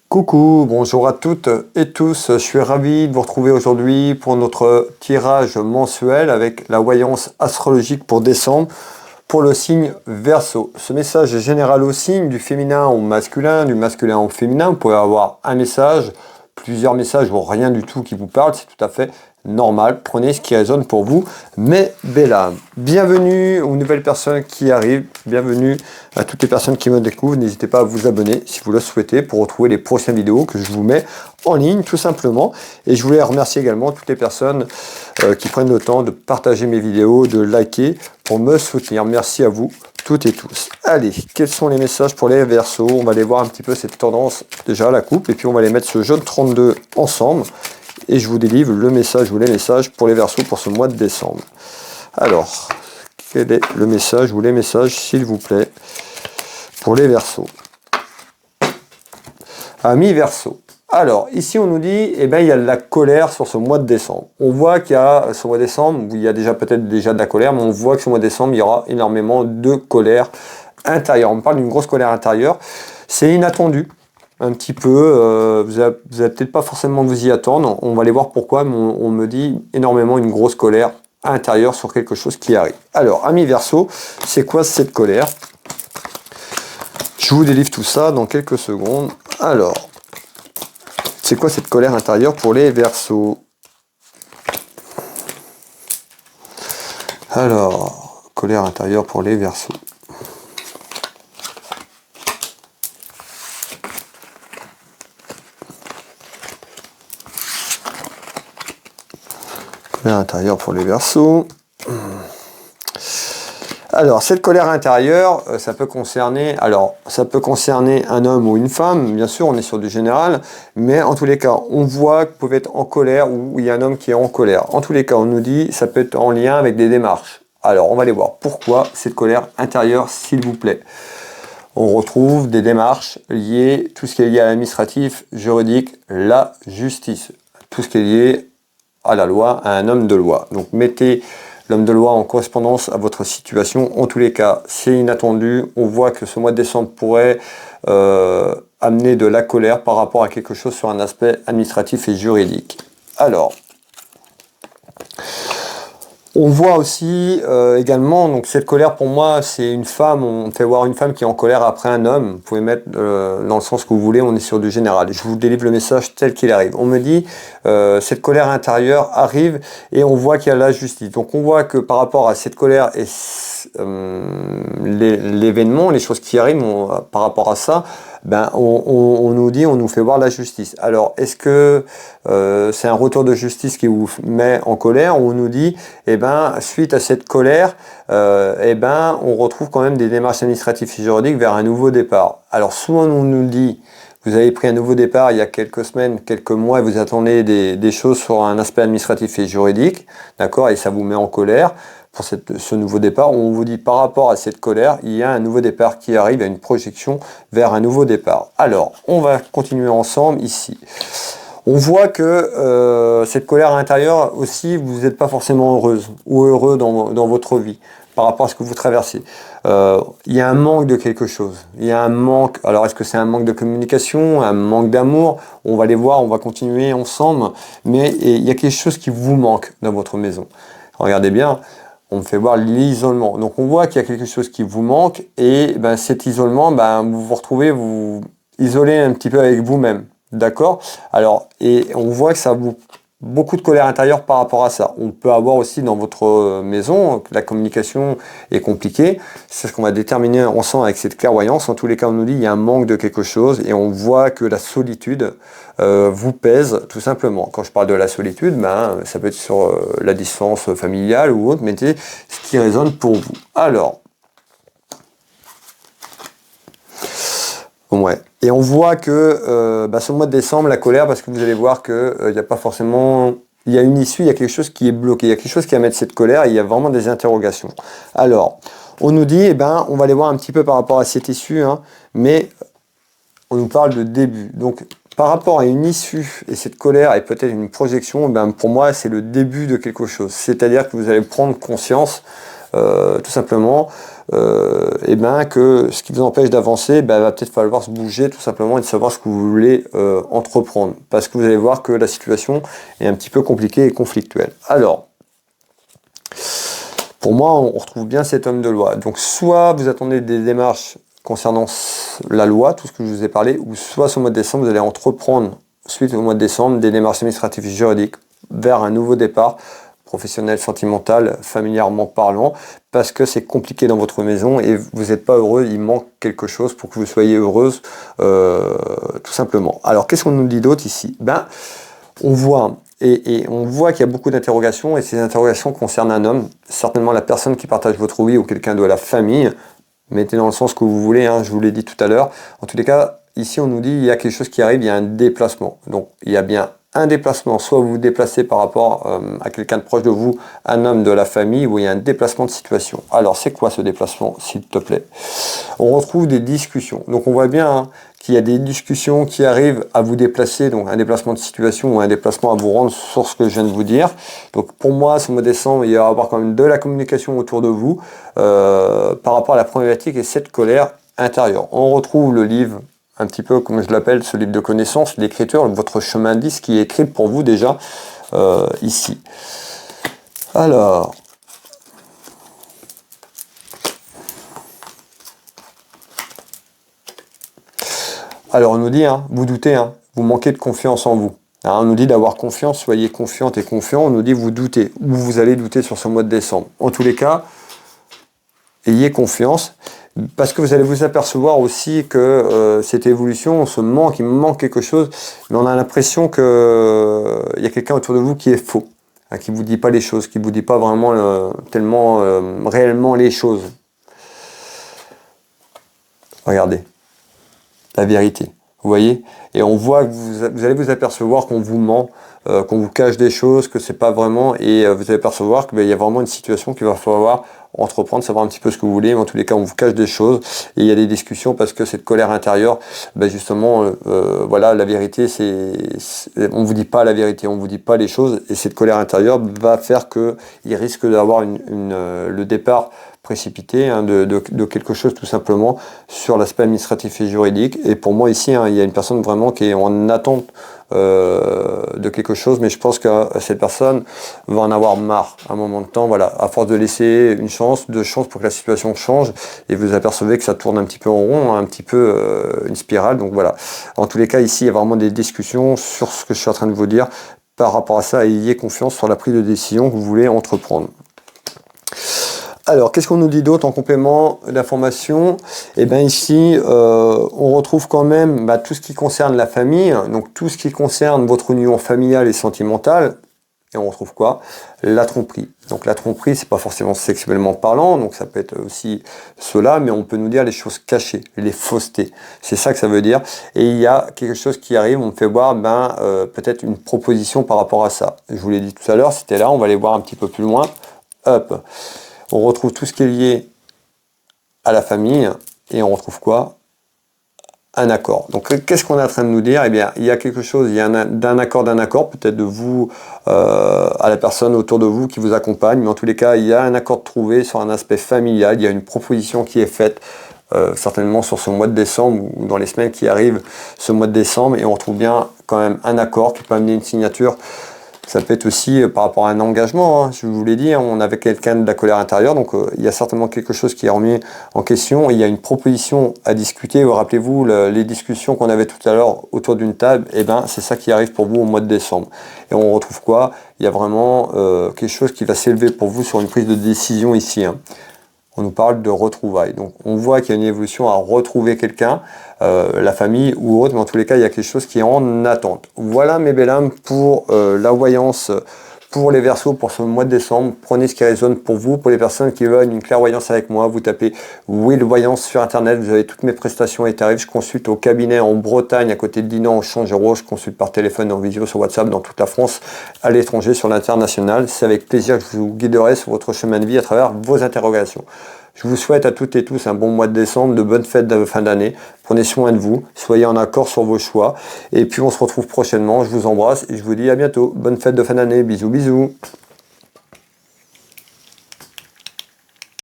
Coucou, bonjour à toutes et tous, je suis ravi de vous retrouver aujourd'hui pour notre tirage mensuel avec la voyance astrologique pour décembre pour le signe Verseau. Ce message est général au signe, du féminin au masculin, du masculin au féminin. Vous pouvez avoir un message, plusieurs messages ou rien du tout qui vous parle, c'est tout à fait normal. Prenez ce qui résonne pour vous, mais belle âme. Bienvenue aux nouvelles personnes qui arrivent, bienvenue à toutes les personnes qui me découvrent. N'hésitez pas à vous abonner si vous le souhaitez pour retrouver les prochaines vidéos que je vous mets en ligne tout simplement. Et je voulais remercier également toutes les personnes qui prennent le temps de partager mes vidéos, de liker pour me soutenir. Merci à vous toutes et tous. Allez, quels sont les messages pour les Verseaux? On va aller voir un petit peu cette tendance déjà, la coupe, et puis on va les mettre ce jaune 32 ensemble. Et je vous délivre le message ou les messages pour les Verseaux pour ce mois de décembre. Alors, quel est le message ou les messages, s'il vous plaît, pour les Verseaux? Amis Verseaux. Alors, ici, on nous dit, eh ben, il y a de la colère sur ce mois de décembre. On voit qu'il y a ce mois de décembre, où il y a déjà peut-être déjà de la colère, mais on voit que ce mois de décembre, il y aura énormément de colère intérieure. On parle d'une grosse colère intérieure. C'est inattendu. Un petit peu, vous allez peut-être pas forcément vous y attendre, on va aller voir pourquoi, mais on me dit énormément une grosse colère intérieure sur quelque chose qui arrive. Alors, amis Verseau, c'est quoi cette colère? Je vous délivre tout ça dans quelques secondes. Alors, c'est quoi cette colère intérieure pour les Verseaux? Alors, colère intérieure pour les Verseaux. Colère intérieure pour les Verseaux. Alors, cette colère intérieure, ça peut concerner un homme ou une femme, bien sûr, on est sur du général, mais en tous les cas, on voit que vous pouvez être en colère ou il y a un homme qui est en colère. En tous les cas, on nous dit ça peut être en lien avec des démarches. Alors, on va aller voir pourquoi cette colère intérieure, s'il vous plaît. On retrouve des démarches liées, tout ce qui est lié à l'administratif, juridique, la justice, tout ce qui est lié à la loi, à un homme de loi. Donc, mettez l'homme de loi en correspondance à votre situation. En tous les cas, c'est inattendu. On voit que ce mois de décembre pourrait amener de la colère par rapport à quelque chose sur un aspect administratif et juridique. Alors, on voit aussi également, donc cette colère pour moi, c'est une femme, on fait voir une femme qui est en colère après un homme. Vous pouvez mettre dans le sens que vous voulez, on est sur du général. Je vous délivre le message tel qu'il arrive. On me dit, cette colère intérieure arrive et on voit qu'il y a la justice. Donc on voit que par rapport à cette colère et l'événement, les choses qui arrivent par rapport à ça, ben, on nous dit, on nous fait voir la justice. Alors, est-ce que c'est un retour de justice qui vous met en colère, ou on nous dit, eh ben, suite à cette colère, eh ben, on retrouve quand même des démarches administratives et juridiques vers un nouveau départ. Alors, souvent, on nous dit, vous avez pris un nouveau départ il y a quelques semaines, quelques mois, et vous attendez des choses sur un aspect administratif et juridique, d'accord, et ça vous met en colère. Pour ce nouveau départ, on vous dit par rapport à cette colère, il y a un nouveau départ qui arrive, il y a une projection vers un nouveau départ. Alors, on va continuer ensemble ici. On voit que cette colère intérieure aussi, vous n'êtes pas forcément heureuse ou heureux dans votre vie par rapport à ce que vous traversez. Il y a un manque de quelque chose. Il y a un manque. Alors, est-ce que c'est un manque de communication, un manque d'amour? On va les voir, on va continuer ensemble. Mais il y a quelque chose qui vous manque dans votre maison. Regardez bien. On me fait voir l'isolement. Donc on voit qu'il y a quelque chose qui vous manque et ben, cet isolement, ben, vous vous retrouvez, vous isolez un petit peu avec vous-même. D'accord? Alors, et on voit que ça vous beaucoup de colère intérieure par rapport à ça. On peut avoir aussi dans votre maison, la communication est compliquée. C'est ce qu'on va déterminer ensemble avec cette clairvoyance. En tous les cas, on nous dit qu'il y a un manque de quelque chose et on voit que la solitude vous pèse tout simplement. Quand je parle de la solitude, ben, ça peut être sur la distance familiale ou autre, mais c'est ce qui résonne pour vous. Alors, ouais. Et on voit que ce mois de décembre, la colère, parce que vous allez voir qu'il n'y a pas forcément... Il y a une issue, il y a quelque chose qui est bloqué, il y a quelque chose qui va mettre cette colère et il y a vraiment des interrogations. Alors, on nous dit, eh ben, on va aller voir un petit peu par rapport à cette issue, hein, mais on nous parle de début. Donc, par rapport à une issue et cette colère et peut-être une projection, ben, pour moi, c'est le début de quelque chose. C'est-à-dire que vous allez prendre conscience tout simplement que ce qui vous empêche d'avancer, va peut-être falloir se bouger tout simplement et de savoir ce que vous voulez entreprendre. Parce que vous allez voir que la situation est un petit peu compliquée et conflictuelle. Alors, pour moi, on retrouve bien cet homme de loi. Donc, soit vous attendez des démarches concernant la loi, tout ce que je vous ai parlé, ou soit sur le mois de décembre, vous allez entreprendre, suite au mois de décembre, des démarches administratives et juridiques vers un nouveau départ, professionnel, sentimental, familièrement parlant, parce que c'est compliqué dans votre maison et vous n'êtes pas heureux, il manque quelque chose pour que vous soyez heureuse, tout simplement. Alors, qu'est-ce qu'on nous dit d'autre ici? On voit... Et on voit qu'il y a beaucoup d'interrogations, et ces interrogations concernent un homme, certainement la personne qui partage votre oui ou quelqu'un de la famille. Mettez dans le sens que vous voulez, je vous l'ai dit tout à l'heure. En tous les cas, ici on nous dit il y a quelque chose qui arrive, il y a un déplacement. Donc il y a bien un déplacement, soit vous vous déplacez par rapport à quelqu'un de proche de vous, un homme de la famille, ou il y a un déplacement de situation. Alors c'est quoi ce déplacement, s'il te plaît? On retrouve des discussions. Donc on voit bien qu'il y a des discussions qui arrivent à vous déplacer, donc un déplacement de situation ou un déplacement à vous rendre sur ce que je viens de vous dire. Donc pour moi, ce mois de décembre, il va y avoir quand même de la communication autour de vous par rapport à la problématique et cette colère intérieure. On retrouve le livre, un petit peu comme je l'appelle, ce livre de connaissances, l'écriture, votre chemin de vie, qui est écrit pour vous déjà ici. Alors... Alors on nous dit, vous doutez, vous manquez de confiance en vous. On nous dit d'avoir confiance, soyez confiante et confiant. On nous dit vous doutez, ou vous allez douter sur ce mois de décembre. En tous les cas, ayez confiance, parce que vous allez vous apercevoir aussi que cette évolution, il manque quelque chose, mais on a l'impression qu'il y a quelqu'un autour de vous qui est faux, qui ne vous dit pas les choses, qui ne vous dit pas vraiment réellement les choses. Regardez. La vérité, vous voyez, et on voit que vous allez vous apercevoir qu'on vous ment, qu'on vous cache des choses, que c'est pas vraiment, et vous allez percevoir qu'il y a vraiment une situation qu'il va falloir entreprendre, savoir un petit peu ce que vous voulez, mais en tous les cas on vous cache des choses, et il y a des discussions parce que cette colère intérieure, justement, voilà, la vérité, on vous dit pas la vérité, on vous dit pas les choses, et cette colère intérieure va faire qu'il risque d'avoir le départ précipité de quelque chose tout simplement sur l'aspect administratif et juridique. Et pour moi ici, il y a une personne vraiment qui est en attente de quelque chose, mais je pense que cette personne va en avoir marre à un moment de temps, voilà, à force de laisser une chance, deux chances pour que la situation change, et vous apercevez que ça tourne un petit peu en rond, un petit peu une spirale. Donc voilà, en tous les cas ici il y a vraiment des discussions sur ce que je suis en train de vous dire par rapport à ça, et ayez confiance sur la prise de décision que vous voulez entreprendre. Alors, qu'est-ce qu'on nous dit d'autre en complément d'information? Ici, on retrouve quand même tout ce qui concerne la famille, donc tout ce qui concerne votre union familiale et sentimentale. Et on retrouve quoi? La tromperie. Donc la tromperie, c'est pas forcément sexuellement parlant, donc ça peut être aussi cela, mais on peut nous dire les choses cachées, les faussetés. C'est ça que ça veut dire. Et il y a quelque chose qui arrive, on me fait voir peut-être une proposition par rapport à ça. Je vous l'ai dit tout à l'heure, c'était là, on va aller voir un petit peu plus loin. Hop. On retrouve tout ce qui est lié à la famille, et on retrouve quoi? Un accord. Donc qu'est-ce qu'on est en train de nous dire? Il y a quelque chose, il y a d'un accord, peut-être de vous à la personne autour de vous qui vous accompagne, mais en tous les cas, il y a un accord trouvé sur un aspect familial, il y a une proposition qui est faite, certainement sur ce mois de décembre, ou dans les semaines qui arrivent ce mois de décembre, et on retrouve bien quand même un accord qui peut amener une signature. Ça peut être aussi par rapport à un engagement, je vous l'ai dit, on avait quelqu'un de la colère intérieure, donc il y a certainement quelque chose qui est remis en question, il y a une proposition à discuter. Rappelez-vous les discussions qu'on avait tout à l'heure autour d'une table, c'est ça qui arrive pour vous au mois de décembre. Et on retrouve quoi? Il y a vraiment quelque chose qui va s'élever pour vous sur une prise de décision ici. On nous parle de retrouvailles. Donc on voit qu'il y a une évolution à retrouver quelqu'un, la famille ou autre, mais en tous les cas, il y a quelque chose qui est en attente. Voilà mes belles âmes pour la voyance pour les Verseaux pour ce mois de décembre. Prenez ce qui résonne pour vous. Pour les personnes qui veulent une clairvoyance avec moi, vous tapez Will Voyance sur internet, vous avez toutes mes prestations et tarifs. Je consulte au cabinet en Bretagne, à côté de Dinan, au Changero. Je consulte par téléphone, en vidéo, sur WhatsApp, dans toute la France, à l'étranger, sur l'international. C'est avec plaisir que je vous guiderai sur votre chemin de vie à travers vos interrogations. Je vous souhaite à toutes et tous un bon mois de décembre, de bonnes fêtes de fin d'année. Prenez soin de vous, soyez en accord sur vos choix. Et puis on se retrouve prochainement. Je vous embrasse et je vous dis à bientôt. Bonne fête de fin d'année. Bisous, bisous.